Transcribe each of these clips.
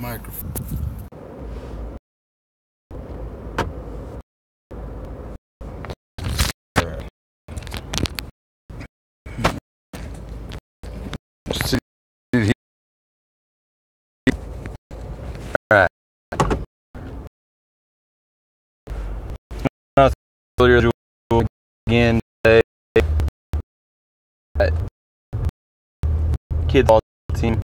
microphone. Alright. Again today. Kids ball team.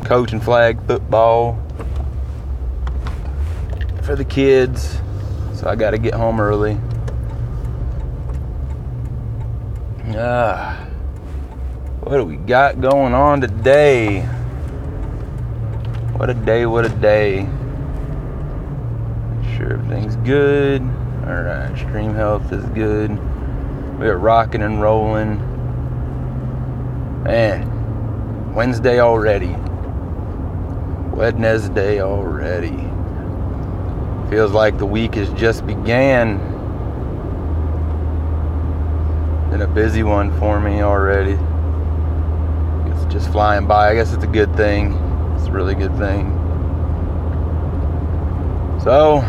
Coaching flag football for the kids. So I gotta get home early. What do we got going on today? What a day, what a day. Make sure everything's good. Alright, stream health is good. We are rocking and rolling. Man, Wednesday already. Wednesday already. Feels like the week has just began. Been a busy one for me already. It's just flying by. I guess it's a good thing. It's a really good thing. So,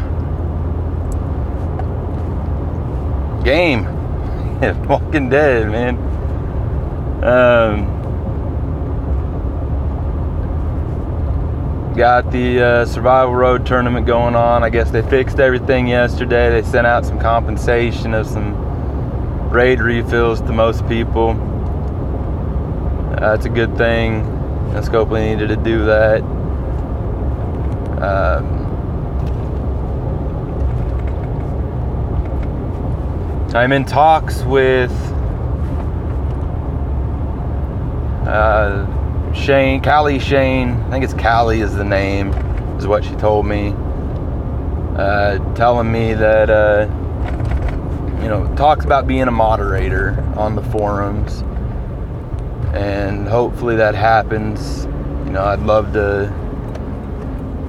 game. Walking Dead, man. Got the Survival Road tournament going on. I guess they fixed everything yesterday. They sent out some compensation of some raid refills to most people. That's a good thing. Scopely needed to do that. I'm in talks with Callie Shane. I think it's Callie is the name, is what she told me. Telling me that, talks about being a moderator on the forums. And hopefully that happens. I'd love to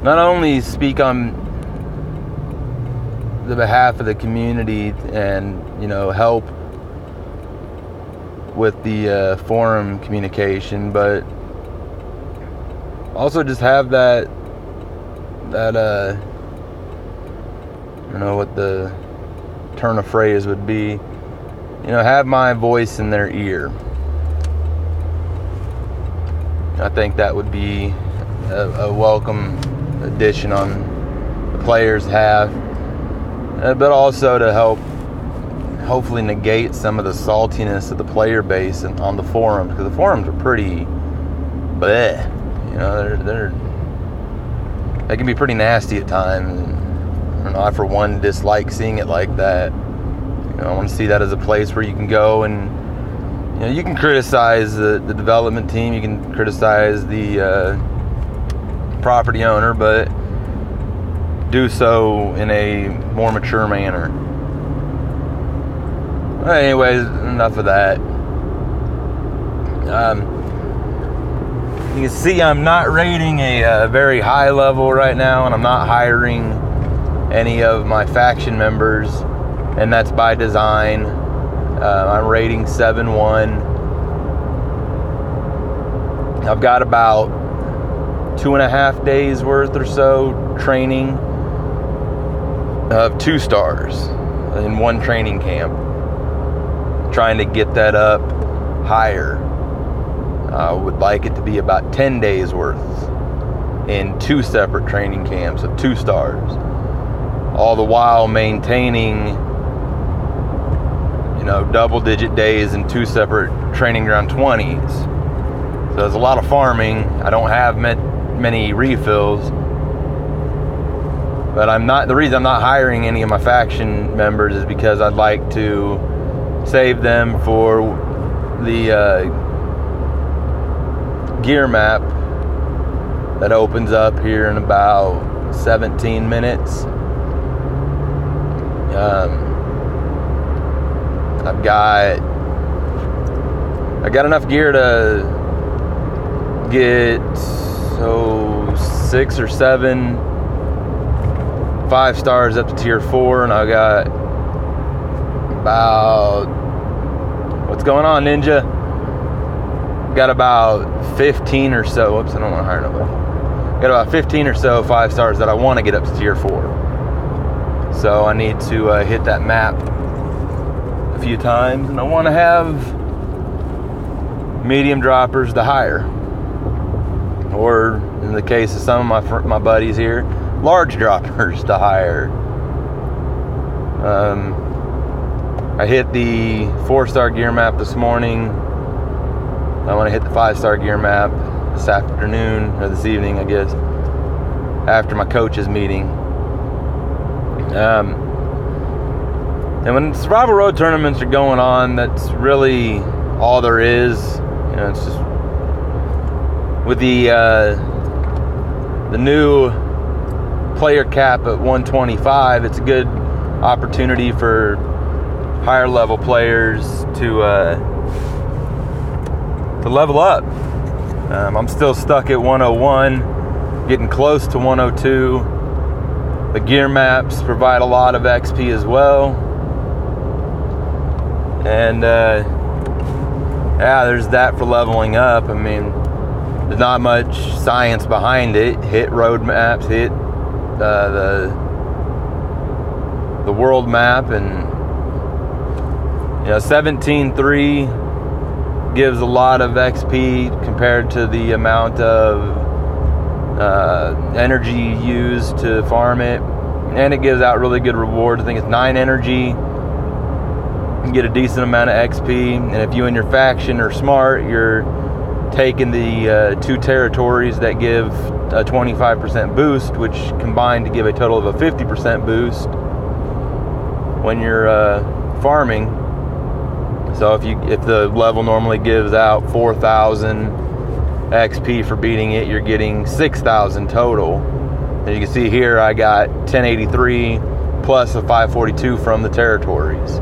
not only speak on the behalf of the community and, help with the forum communication, but also just have that I don't know what the turn of phrase would be, have my voice in their ear. I think that would be a welcome addition on the players have, but also to help hopefully negate some of the saltiness of the player base on the forums, because the forums are pretty bleh. They can be pretty nasty at times. And I for one dislike seeing it like that. I want to see that as a place where you can go and you can criticize the development team, you can criticize the property owner, but do so in a more mature manner. Anyways, enough of that. You can see I'm not rating a very high level right now, and I'm not hiring any of my faction members, and that's by design. I'm rating 7-1. I've got about 2.5 days worth or so training of 2 stars in one training camp. Trying to get that up higher. I would like it to be about 10 days worth in 2 separate training camps of 2 stars. All the while maintaining double-digit days in 2 separate training ground 20s. So there's a lot of farming. I don't have many refills, but the reason I'm not hiring any of my faction members is because I'd like to save them for the gear map that opens up here in about 17 minutes. I got enough gear to get 6 or 7 5 stars up to tier 4, and I got about, what's going on, Ninja? Got about 15 or so. Oops, I don't want to hire nobody. got about 15 or so 5 stars that I want to get up to tier 4. So I need to hit that map a few times, and I want to have medium droppers to higher, or in the case of some of my buddies here, large droppers to higher. I hit the 4-star gear map this morning. I want to hit the 5-star gear map this afternoon, or this evening, I guess, after my coach's meeting. And when survival road tournaments are going on, that's really all there is. You know, it's just with the new player cap at 125, it's a good opportunity for higher level players to level up. I'm still stuck at 101, getting close to 102. The gear maps provide a lot of XP as well. And yeah, there's that for leveling up. I mean, there's not much science behind it. Hit road maps, hit the world map, and 17.3 gives a lot of XP compared to the amount of energy used to farm it, and it gives out really good rewards. I think it's 9 energy. You get a decent amount of XP, and if you and your faction are smart, you're taking the 2 territories that give a 25% boost, which combine to give a total of a 50% boost when you're farming. So if the level normally gives out 4,000 XP for beating it, you're getting 6,000 total. As you can see here, I got 1083 plus a 542 from the territories.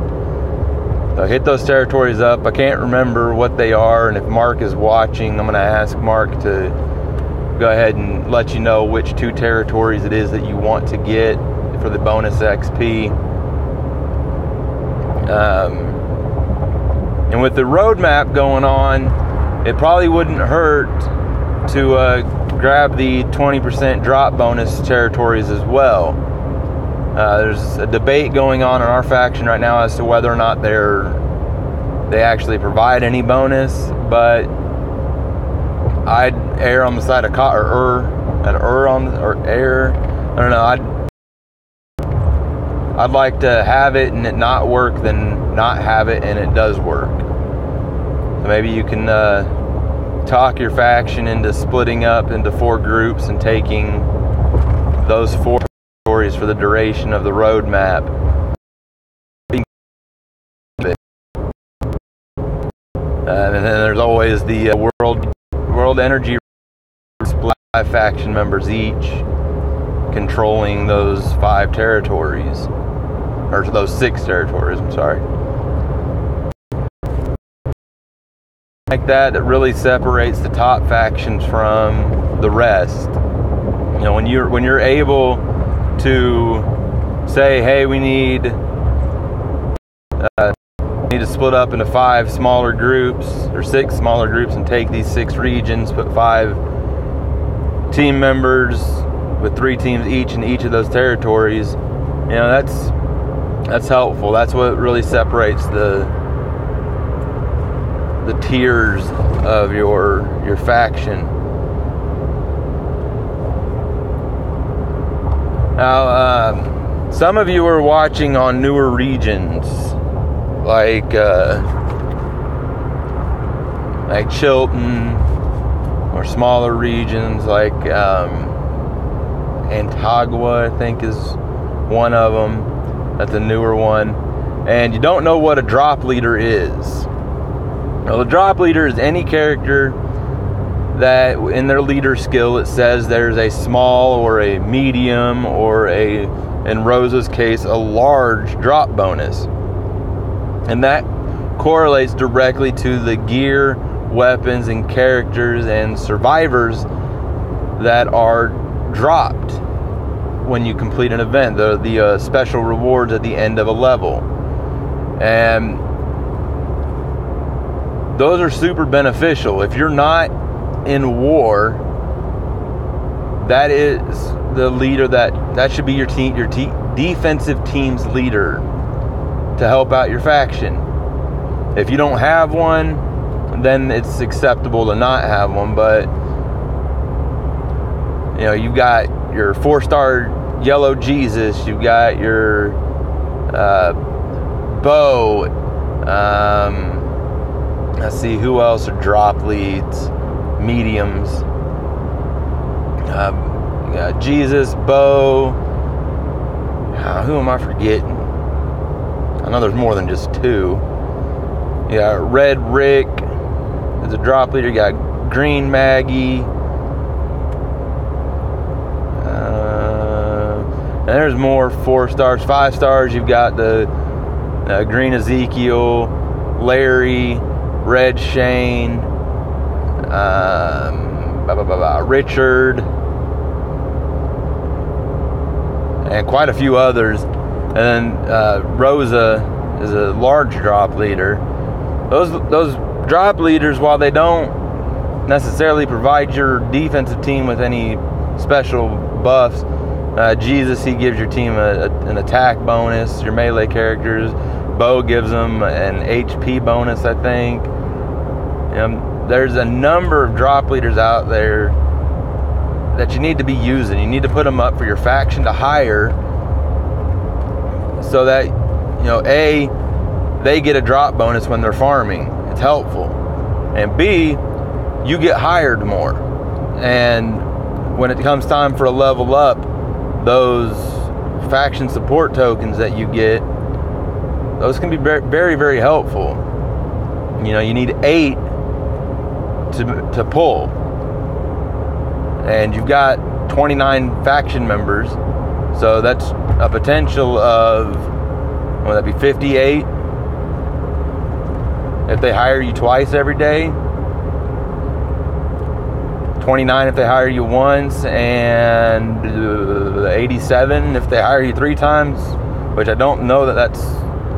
So hit those territories up. I can't remember what they are, and if Mark is watching, I'm going to ask Mark to go ahead and let you know which 2 territories it is that you want to get for the bonus XP. And with the roadmap going on, it probably wouldn't hurt to grab the 20% drop bonus territories as well. There's a debate going on in our faction right now as to whether or not they actually provide any bonus, but I'd err on the side of I'd like to have it and it not work than not have it and it does work. So maybe you can talk your faction into splitting up into 4 groups and taking those 4 territories for the duration of the road map. And then there's always the world energy supply faction members each controlling those 5 territories, or those 6 territories, I'm sorry. Like that really separates the top factions from the rest. You know, when you're able to say, hey, we need to split up into 5 smaller groups or 6 smaller groups and take these 6 regions, put 5 team members with 3 teams each in each of those territories. You know, that's helpful. That's what really separates the tiers of your faction. Now, some of you are watching on newer regions, like Chilton, or smaller regions like Antagua, I think, is one of them. That's a newer one. And you don't know what a drop leader is. Now, the drop leader is any character that in their leader skill it says there's a small or a medium or in Rosa's case, a large drop bonus. And that correlates directly to the gear, weapons, and characters and survivors that are dropped when you complete an event, the special rewards at the end of a level. And those are super beneficial. If you're not in war, that is the leader that should be your defensive team's leader to help out your faction. If you don't have one, then it's acceptable to not have one. But you've got your 4-star yellow Jesus, you've got your Bo. Let's see who else are drop leads, mediums. Jesus, Bo. Who am I forgetting? I know there's more than just 2. You got Red Rick as a drop leader. You got Green Maggie. And there's more 4 stars, 5 stars. You've got the Green Ezekiel, Larry, Red Shane, Richard, and quite a few others. And then Rosa is a large drop leader. Those drop leaders, while they don't necessarily provide your defensive team with any special buffs, Jesus, he gives your team an attack bonus. Your melee characters, Bo gives them an HP bonus, I think. There's a number of drop leaders out there that you need to be using. You need to put them up for your faction to hire, so that A, they get a drop bonus when they're farming. It's helpful. And B, you get hired more. And when it comes time for a level up, those faction support tokens that you get, those can be very, very helpful. You need 8 to pull. And you've got 29 faction members. So that's a potential of, would that be 58? If they hire you twice every day. 29 if they hire you once, and 87 if they hire you 3 times, which I don't know that that's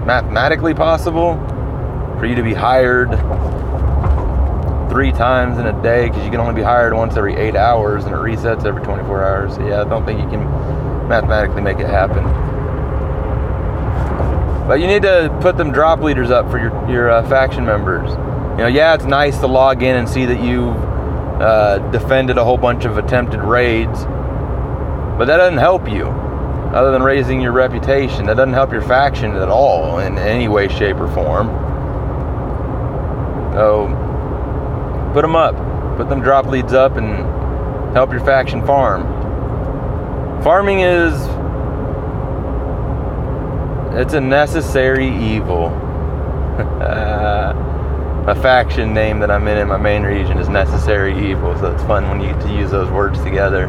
mathematically possible for you to be hired 3 times in a day, because you can only be hired once every 8 hours and it resets every 24 hours. So yeah, I don't think you can mathematically make it happen. But you need to put them drop leaders up for your faction members. Yeah, it's nice to log in and see that you've defended a whole bunch of attempted raids, but that doesn't help you other than raising your reputation. That doesn't help your faction at all in any way, shape, or form. So put them up, put them drop leads up, and help your faction farm. Farming it's a necessary evil. My faction name that I'm in my main region is Necessary Evil, so it's fun when you get to use those words together.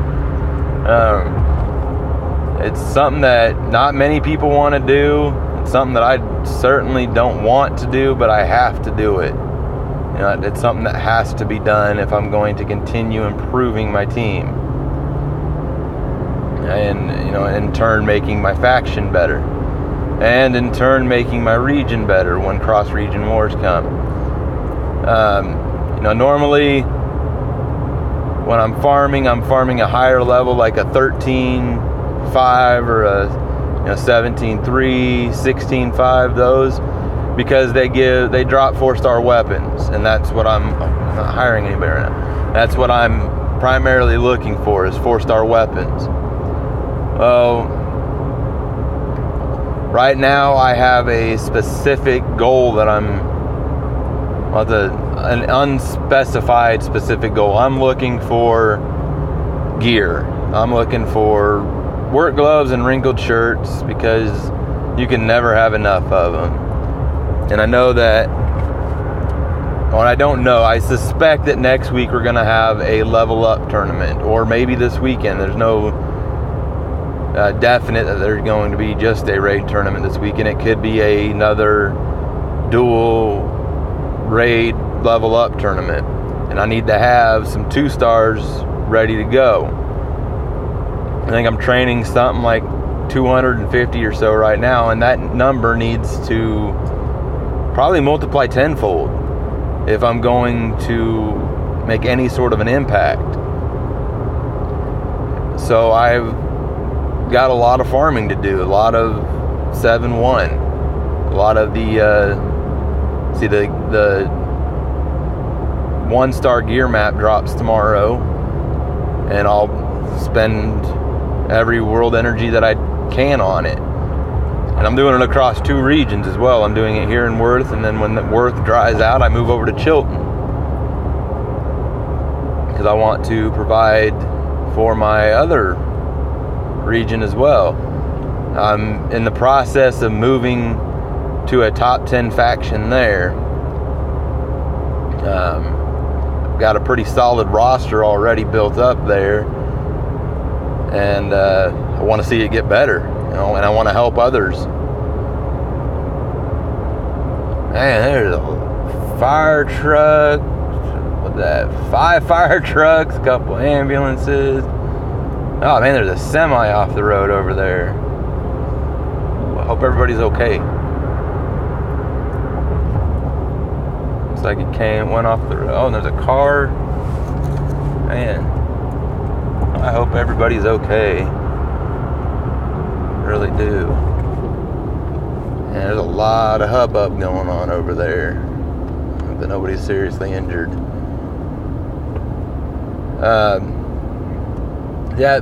It's something that not many people want to do. It's something that I certainly don't want to do, but I have to do it. It's something that has to be done if I'm going to continue improving my team, and in turn making my faction better, and in turn making my region better when cross-region wars come. Normally when I'm farming a higher level, like a 13.5 or a 17.3, 16.5 those, because they drop 4-star weapons, and that's what I'm not hiring anybody right now. That's what I'm primarily looking for, is 4-star weapons. Well, right now I have a specific goal that an unspecified specific goal. I'm looking for gear. I'm looking for work gloves and wrinkled shirts, because you can never have enough of them. And I know that, well, I don't know, I suspect that next week we're going to have a level up tournament, or maybe this weekend. There's no definite that there's going to be just a raid tournament this weekend. It could be another dual raid level up tournament, and I need to have some 2-stars ready to go. I think I'm training something like 250 or so right now, and that number needs to probably multiply tenfold if I'm going to make any sort of an impact. So I've got a lot of farming to do, a lot of 7-1, a lot of the 1-star gear map drops tomorrow, and I'll spend every world energy that I can on it. And I'm doing it across 2 regions as well. I'm doing it here in Worth, and then when the Worth dries out, I move over to Chilton, because I want to provide for my other region as well. I'm in the process of moving to a top 10 faction there. Got a pretty solid roster already built up there, and I want to see it get better, and I want to help others. Man, there's a fire truck, what's that, 5 fire trucks, a couple ambulances. Oh man, there's a semi off the road over there. I hope everybody's okay. Looks like it went off the road. Oh, and there's a car. Man, I hope everybody's okay. I really do. And there's a lot of hubbub going on over there. I hope that nobody's seriously injured. Yeah,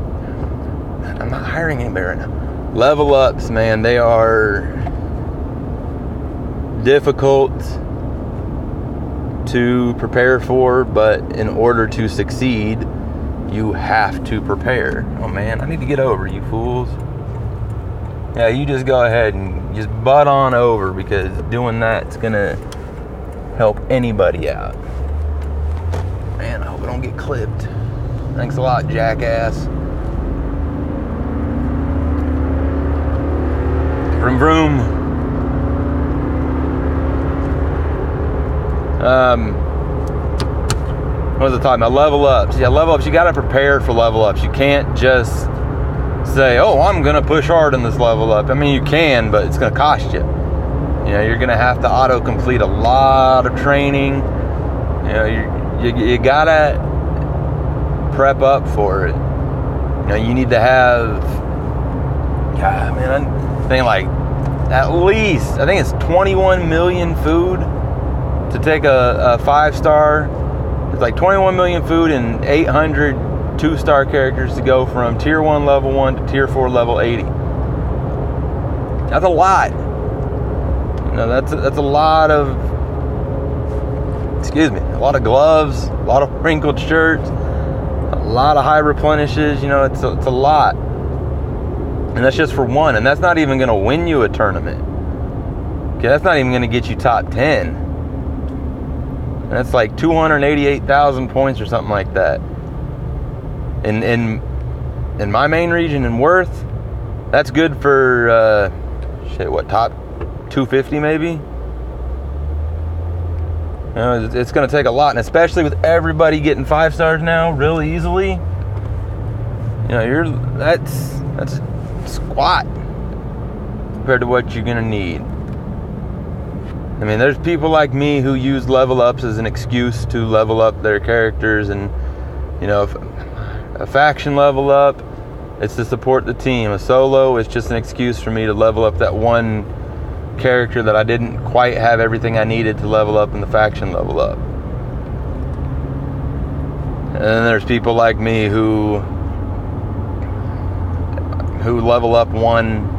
I'm not hiring anybody right now. Level ups, man, they are difficult to prepare for, but in order to succeed, you have to prepare. Oh man, I need to get over, you fools. Yeah, you just go ahead and just butt on over, because doing that's gonna help anybody out. Man, I hope I don't get clipped. Thanks a lot, jackass. Vroom vroom. What was I talking about? Level ups. Yeah, level ups. You got to prepare for level ups. You can't just say, "Oh, I'm gonna push hard in this level up." I mean, you can, but it's gonna cost you. You know, you're gonna have to auto complete a lot of training. You know, you gotta prep up for it. You know, you need to have, God, man, I'm thinking like at least, I think it's 21 million food to take a 5-star. It's like 21 million food and 800 2-star characters to go from tier 1 level 1 to tier 4 level 80. That's a lot. You know, that's a lot of, a lot of gloves, a lot of wrinkled shirts, a lot of high replenishes. You know, it's a lot. And that's just for one. And that's not even going to win you a tournament. Okay, that's not even going to get you top 10. And that's like 288,000 points or something like that. In my main region in Worth, that's good for top 250 maybe. You know, it's going to take a lot, and especially with everybody getting 5 stars now really easily. You know, that's squat compared to what you're going to need. I mean, there's people like me who use level ups as an excuse to level up their characters, and you know, if a faction level up, it's to support the team. A solo is just an excuse for me to level up that one character that I didn't quite have everything I needed to level up in the faction level up. And then there's people like me who level up one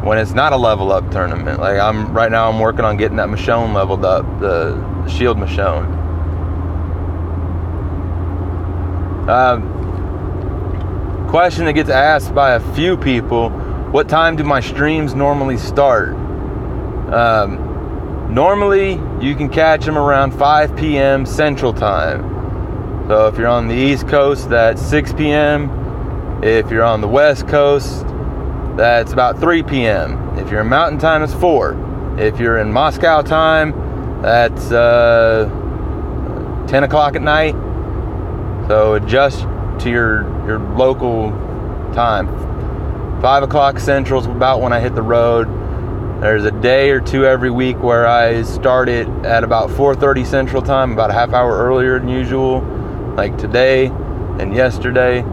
when it's not a level up tournament. Like I'm working on getting that Michonne leveled up, the shield Michonne. Question that gets asked by a few people: what time do my streams normally start? Normally you can catch them around 5 p.m. Central Time. So if you're on the East Coast, that's 6 p.m. If you're on the West Coast, that's about 3 p.m. If you're in Mountain Time, it's 4. If you're in Moscow time, that's 10 o'clock at night. So adjust to your local time. 5 o'clock Central is about when I hit the road. There's a day or two every week where I start it at about 4:30 Central Time, about a half hour earlier than usual, like today and yesterday.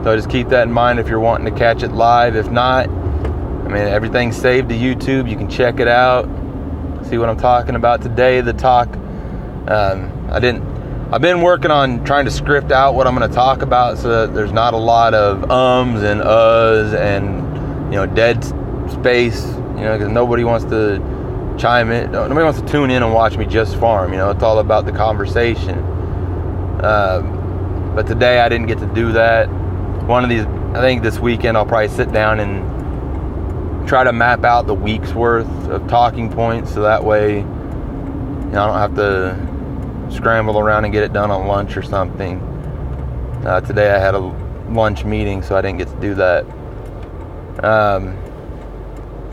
So just keep that in mind if you're wanting to catch it live. If not, I mean, everything's saved to YouTube. You can check it out, see what I'm talking about today. The talk, I've been working on trying to script out what I'm going to talk about so that there's not a lot of ums and uhs and, dead space, because nobody wants to chime in. Nobody wants to tune in and watch me just farm. It's all about the conversation. But today I didn't get to do that. One of these, I think this weekend I'll probably sit down and try to map out the week's worth of talking points, so that way, I don't have to scramble around and get it done on lunch or something. Today I had a lunch meeting, so I didn't get to do that.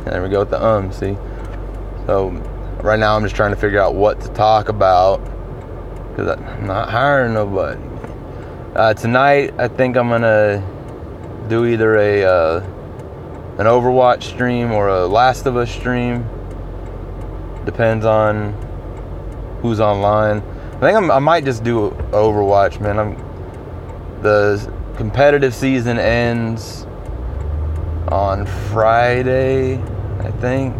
There we go with the see? So right now I'm just trying to figure out what to talk about, because I'm not hiring nobody. Tonight I think I'm gonna do either an Overwatch stream or a Last of Us stream. Depends on who's online. I think I might just do Overwatch, man. The competitive season ends on Friday, I think,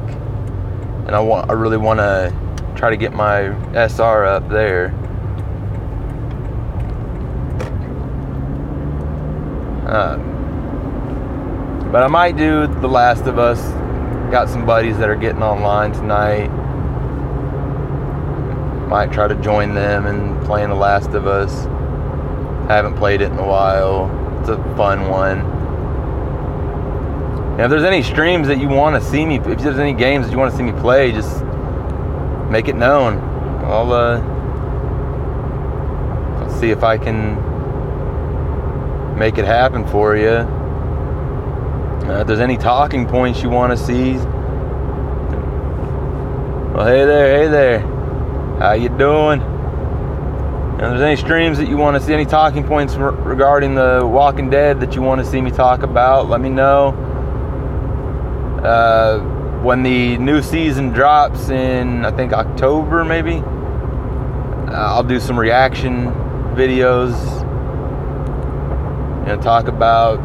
and I really want to try to get my SR up there. But I might do The Last of Us. Got some buddies that are getting online tonight. Might try to join them and playing The Last of Us. Haven't played it in a while. It's a fun one. And if there's any streams that you want to see me, if there's any games that you want to see me play, just make it known. I'll see if I can make it happen for you. If there's any talking points you want to see, well, hey there, how you doing? And if there's any streams that you want to see, any talking points regarding The Walking Dead that you want to see me talk about, let me know. When the new season drops in, I think, October maybe, I'll do some reaction videos, talk about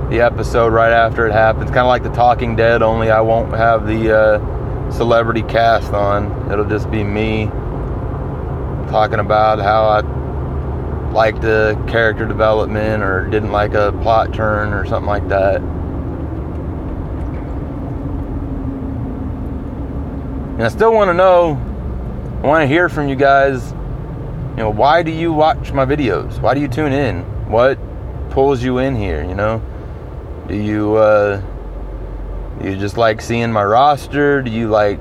the episode right after it happens, kind of like The Talking Dead, only I won't have the celebrity cast on. It'll just be me talking about how I liked the character development or didn't like a plot turn or something like that. And I still want to know, I want to hear from you guys, why do you watch my videos? Why do you tune in? What pulls you in here, Do you just like seeing my roster? Do you like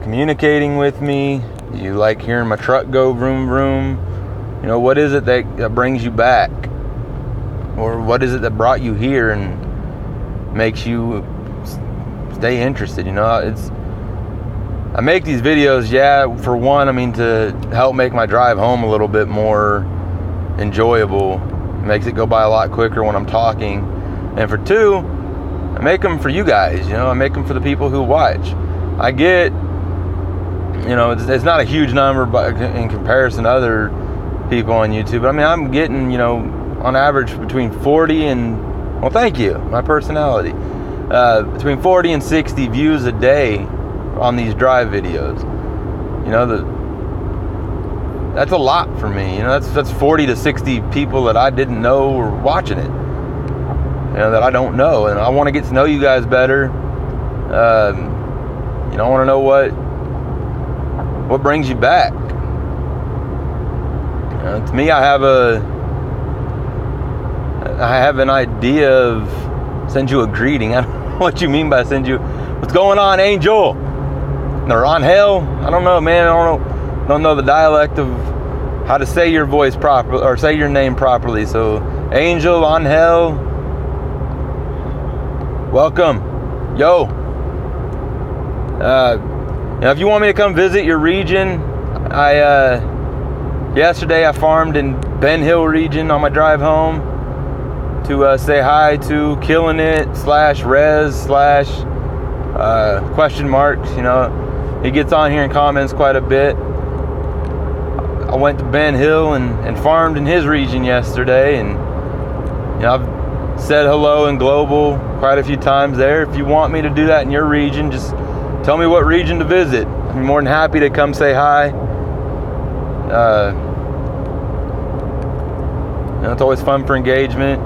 communicating with me? Do you like hearing my truck go vroom vroom? What is it that brings you back? Or what is it that brought you here and makes you stay interested? I make these videos, for one, to help make my drive home a little bit more enjoyable. It makes it go by a lot quicker when I'm talking. And for two, I make them for you guys, I make them for the people who watch. I get, it's not a huge number in comparison to other people on YouTube, but I'm getting, on average between 40 and, well, thank you, my personality, between 40 and 60 views a day on these drive videos. That's a lot for me. That's 40 to 60 people that I didn't know were watching it, that I don't know, and I want to get to know you guys better. I want to know what brings you back. To me, I have an idea of send you a greeting. I don't know what you mean by send you. What's going on, Angel? Or on hell? I don't know, man. I don't know the dialect of how to say your voice properly or say your name properly. So, Angel on hell. Welcome. Yo. If you want me to come visit your region, yesterday I farmed in Ben Hill region on my drive home to say hi to Killing It /Rez/ question marks. He gets on here and comments quite a bit. I went to Ben Hill and farmed in his region yesterday, and you know, I've said hello in Global quite a few times there. If you want me to do that in your region, just tell me what region to visit. I'm more than happy to come say hi. You know, it's always fun for engagement.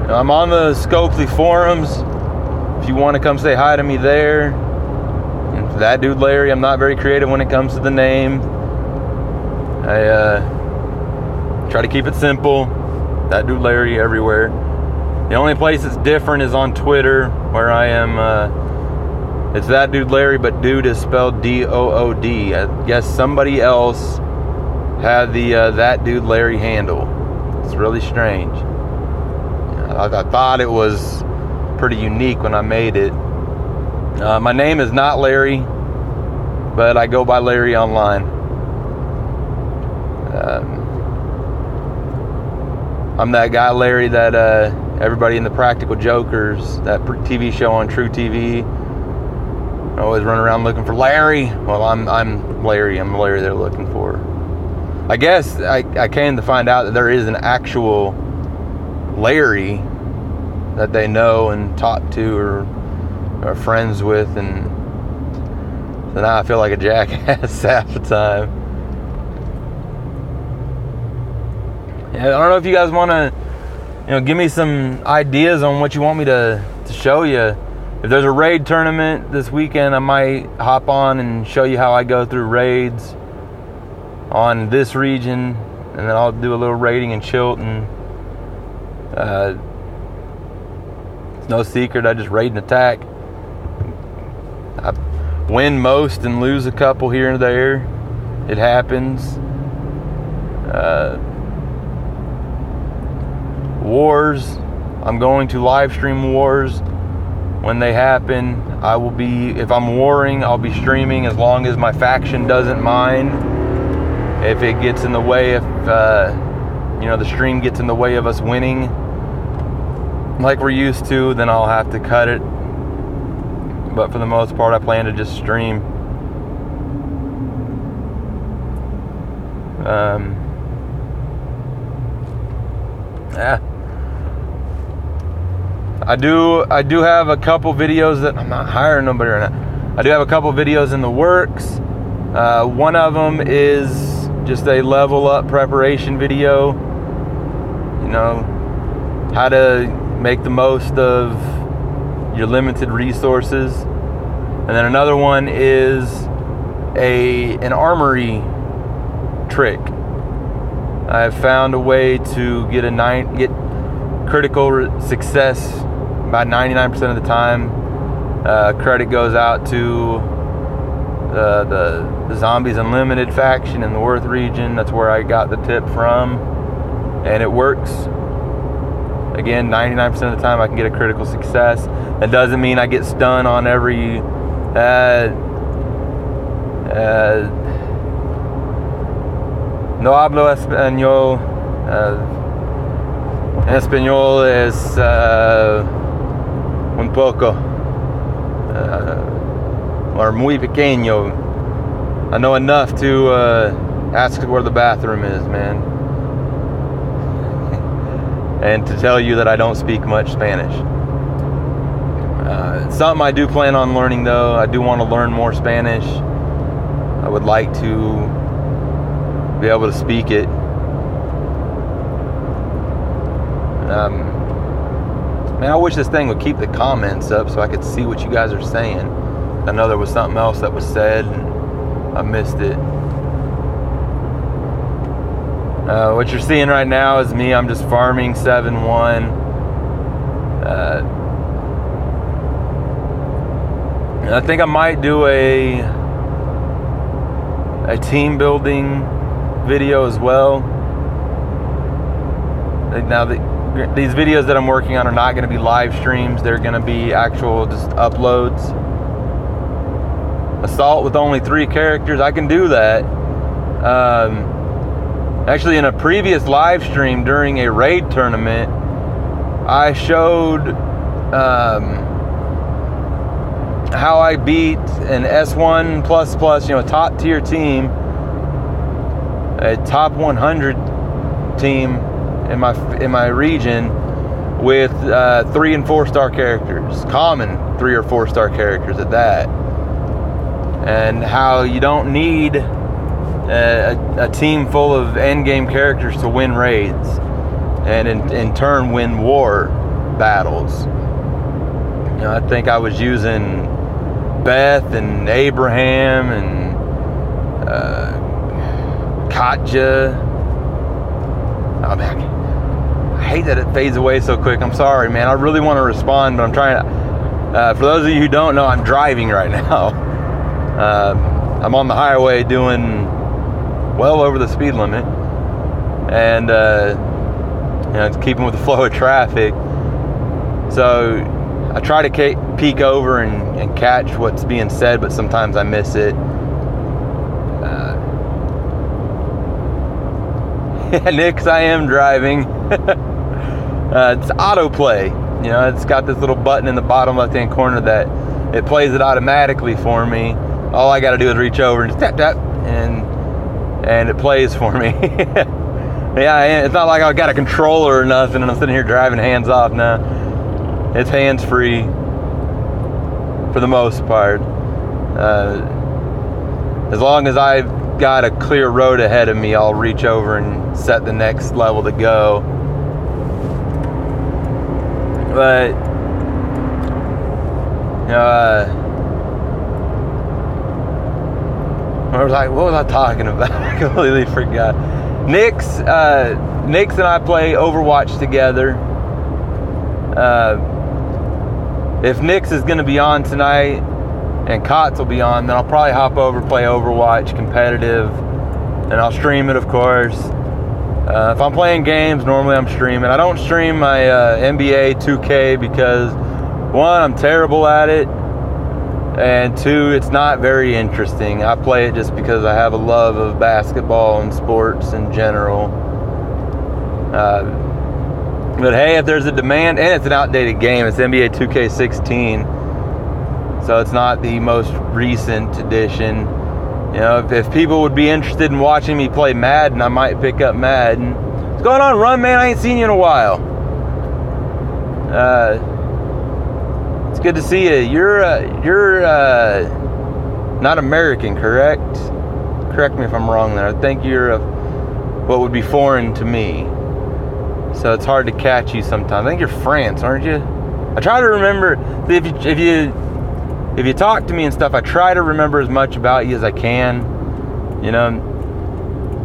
You know, I'm on the Scopely forums. If you want to come say hi to me there. And for That Dude Larry, I'm not very creative when it comes to the name. I try to keep it simple. That Dude Larry everywhere. The only place that's different is on Twitter, where I am, it's That Dude Larry, but dude is spelled D-O-O-D. I guess somebody else had the That Dude Larry handle. It's really strange. I thought it was pretty unique when I made it. My name is not Larry, but I go by Larry online. I'm that guy Larry that everybody in the Practical Jokers, that TV show on True TV, I always run around looking for Larry. Well, I'm Larry. I'm the Larry they're looking for. I guess I came to find out that there is an actual Larry that they know and talk to or are friends with, and so now I feel like a jackass half the time. Yeah, I don't know if you guys want to, you know, give me some ideas on what you want me to show you. If there's a raid tournament this weekend, I might hop on and show you how I go through raids on this region, and then I'll do a little raiding in Chilton. It's no secret, I just raid and attack. I win most and lose a couple here and there. It happens. Wars, I'm going to live stream wars when they happen. I will be, if I'm warring, I'll be streaming as long as my faction doesn't mind. If it gets in the way, if you know, the stream gets in the way of us winning like we're used to, then I'll have to cut it. But for the most part, I plan to just stream. Yeah. I do have a couple videos that I'm not hiring nobody right now. I do have a couple videos in the works. One of them is just a level up preparation video. You know, how to make the most of your limited resources. And then another one is an armory trick. I've found a way to get critical success about 99% of the time. Credit goes out to the Zombies Unlimited faction in the Worth region. That's where I got the tip from, and it works. Again, 99% of the time I can get a critical success. That doesn't mean I get stunned on every no hablo español. Español es un poco or muy pequeño. I know enough to ask where the bathroom is, man, and to tell you that I don't speak much Spanish. It's something I do plan on learning, though. I do want to learn more Spanish. I would like to be able to speak it. Man, I wish this thing would keep the comments up so I could see what you guys are saying. I know there was something else that was said and I missed it. What you're seeing right now is me. I'm just farming 7-1. I think I might do a team building video as well. Now these videos that I'm working on are not going to be live streams. They're going to be actual just uploads. Assault with only 3 characters, I can do that. Actually, in a previous live stream during a raid tournament, I showed how I beat an S1++, you know, top tier team, a top 100 team in my region with 3 and 4 star characters, common 3 or 4 star characters at that, and how you don't need a team full of end game characters to win raids and in turn win war battles. You know, I think I was using Beth and Abraham and Katja. Oh man, I hate that it fades away so quick. I'm sorry, man. I really want to respond, but I'm trying to. For those of you who don't know, I'm driving right now. I'm on the highway doing well over the speed limit, and you know, it's keeping with the flow of traffic. So I try to peek over and catch what's being said, but sometimes I miss it. Nix, I am driving. It's autoplay. You know, it's got this little button in the bottom left-hand corner that it plays it automatically for me. All I got to do is reach over and just tap tap, and it plays for me. Yeah, it's not like I got a controller or nothing, and I'm sitting here driving hands off now. It's hands free for the most part. As long as I've got a clear road ahead of me, I'll reach over and set the next level to go. But what was I talking about? I completely forgot. Nix and I play Overwatch together. If Nix is going to be on tonight and Kotz will be on, then I'll probably hop over, play Overwatch competitive, and I'll stream it, of course. If I'm playing games, normally I'm streaming. I don't stream my NBA 2K because, one, I'm terrible at it, and two, it's not very interesting. I play it just because I have a love of basketball and sports in general. But hey, if there's a demand, and it's an outdated game, it's NBA 2K16, so it's not the most recent edition. You know, if people would be interested in watching me play Madden, I might pick up Madden. What's going on, Run Man? I ain't seen you in a while. It's good to see you. You're not American, correct? Correct me if I'm wrong there. I think you're what would be foreign to me. So it's hard to catch you sometimes. I think you're France, aren't you? I try to remember. If you talk to me and stuff, I try to remember as much about you as I can. You know,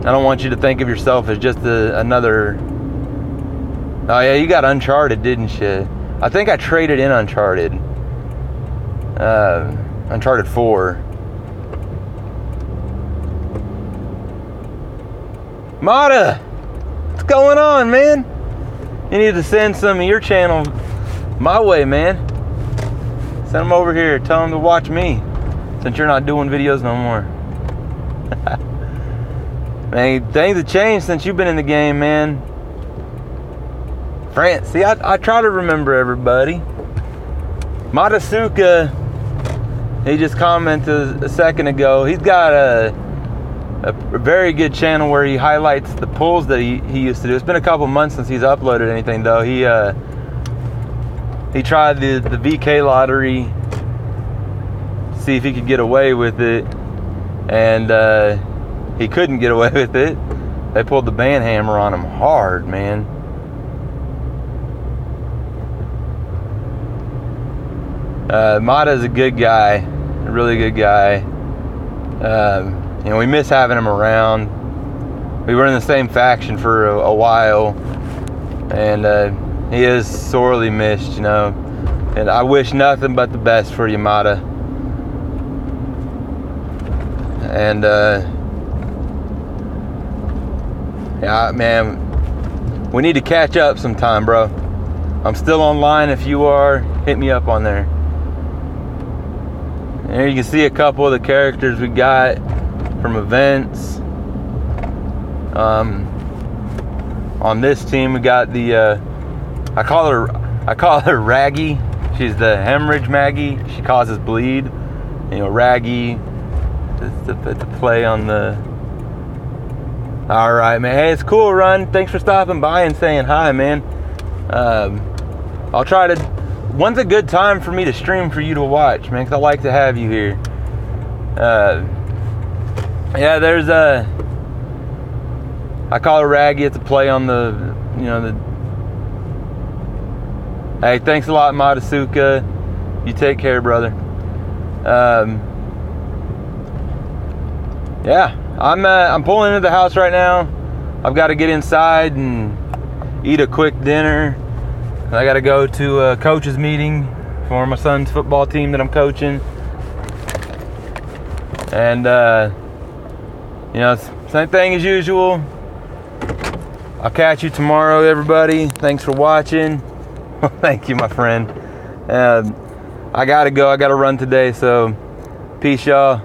I don't want you to think of yourself as just another. Oh yeah, you got Uncharted, didn't you? I think I traded in Uncharted. Uncharted 4. Mata, what's going on, man? You need to send some of your channel my way, man. Send them over here. Tell them to watch me, since you're not doing videos no more. Man, things have changed since you've been in the game, man. France. See, I try to remember everybody. Matasuka, he just commented a second ago. He's got a very good channel where he highlights the pulls that he used to do. It's been a couple months since he's uploaded anything, though. He tried the VK lottery, see if he could get away with it, and he couldn't get away with it. They pulled the band hammer on him hard, man. Mata's a good guy, a really good guy. You know, we miss having him around. We were in the same faction for a while, and he is sorely missed, you know. And I wish nothing but the best for you, Mata. And yeah, man, we need to catch up sometime, bro. I'm still online. If you are, hit me up on there. And here you can see a couple of the characters we got from events. On this team, we got the I call her Raggy. She's the hemorrhage Maggie. She causes bleed. You know, Raggy, the play on the... All right, man. Hey, it's cool, Run. Thanks for stopping by and saying hi, man. I'll try to... When's a good time for me to stream for you to watch, man? Because I like to have you here. Yeah, there's a... I call her Raggy. It's a play on the, you know, the... Hey, thanks a lot, Madasuka. You take care, brother. Yeah, I'm pulling into the house right now. I've got to get inside and eat a quick dinner. I got to go to a coach's meeting for my son's football team that I'm coaching. And, you know, same thing as usual. I'll catch you tomorrow, everybody. Thanks for watching. Thank you, my friend. I got to go. I got to run today. So, peace, y'all.